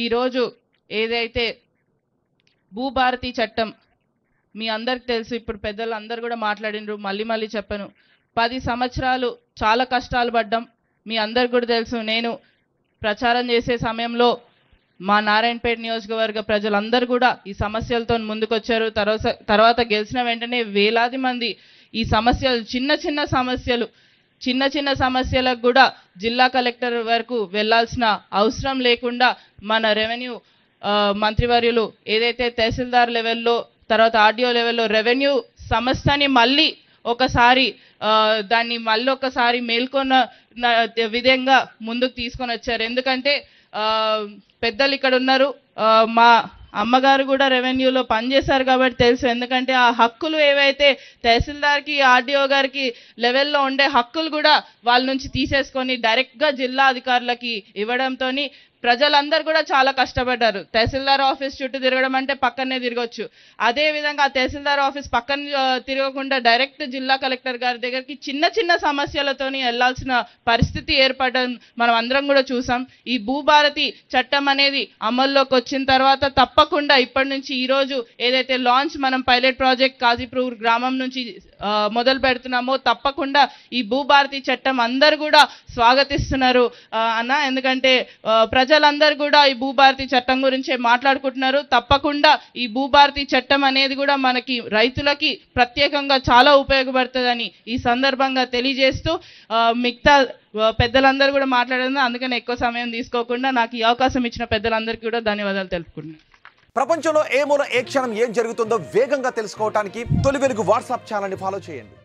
ఈరోజు ఏదైతే భూభారతి చట్టం మీ అందరికి తెలుసు, ఇప్పుడు పెద్దలు అందరు కూడా మాట్లాడినరు, మళ్ళీ చెప్పను. 10 సంవత్సరాలు చాలా కష్టాలు పడ్డాం, మీ అందరికి కూడా తెలుసు. నేను ప్రచారం చేసే సమయంలో మా నారాయణపేట నియోజకవర్గ ప్రజలందరూ కూడా ఈ సమస్యలతో ముందుకొచ్చారు. తర్వాత గెలిచిన వెంటనే వేలాది మంది ఈ సమస్యలు చిన్న సమస్యలకు కూడా జిల్లా కలెక్టర్ వరకు వెళ్లాల్సిన అవసరం లేకుండా మన రెవెన్యూ మంత్రివర్యులు ఏదైతే తహసీల్దార్ లెవెల్లో తర్వాత ఆర్డీఓ లెవెల్లో రెవెన్యూ సంస్థని మళ్ళీ ఒకసారి మేల్కొన్న విధంగా ముందుకు తీసుకొని వచ్చారు. ఎందుకంటే పెద్దలు ఇక్కడ ఉన్నారు, మా అమ్మగారు కూడా రెవెన్యూలో పనిచేశారు కాబట్టి తెలుసు. ఎందుకంటే ఆ హక్కులు ఏవైతే తహసీల్దార్కి ఆర్డీఓ గారికి లెవెల్లో ఉండే హక్కులు కూడా వాళ్ళ నుంచి తీసేసుకొని డైరెక్ట్గా జిల్లా అధికారులకి ఇవ్వడంతో ప్రజలందరూ కూడా చాలా కష్టపడ్డారు. తహసీల్దార్ ఆఫీస్ చుట్టూ తిరగడం అంటే పక్కనే తిరగొచ్చు, అదే విధంగా ఆ తహసీల్దార్ ఆఫీస్ పక్కన తిరగకుండా డైరెక్ట్ జిల్లా కలెక్టర్ గారి దగ్గరికి చిన్న సమస్యలతోని వెళ్లాల్సిన పరిస్థితి ఏర్పడడం మనం అందరం కూడా చూసాం. ఈ భూభారతి చట్టం అనేది అమల్లోకి వచ్చిన తర్వాత తప్పకుండా ఇప్పటి నుంచి ఈరోజు ఏదైతే లాంచ్ మనం పైలట్ ప్రాజెక్ట్ కాజీపూర్ గ్రామం నుంచి మొదలు పెడుతున్నామో తప్పకుండా ఈ భూభారతి చట్టం అందరూ కూడా స్వాగతిస్తున్నారు అన్న. ఎందుకంటే ప్రజలందరూ కూడా ఈ భూభారతి చట్టం గురించే మాట్లాడుకుంటున్నారు. తప్పకుండా ఈ భూభారతి చట్టం అనేది కూడా మనకి రైతులకి ప్రత్యేకంగా చాలా ఉపయోగపడుతుందని ఈ సందర్భంగా తెలియజేస్తూ మిగతా పెద్దలందరూ కూడా మాట్లాడారు. అందుకని ఎక్కువ సమయం తీసుకోకుండా నాకు ఈ అవకాశం ఇచ్చిన పెద్దలందరికీ కూడా ధన్యవాదాలు తెలుపుకుంటున్నాను. ప్రపంచంలో ఏ మూల ఏ క్షణం ఏం జరుగుతుందో వేగంగా తెలుసుకోవడానికి తొలి వెలుగు వాట్సాప్ ఛానల్ని ఫాలో చేయండి.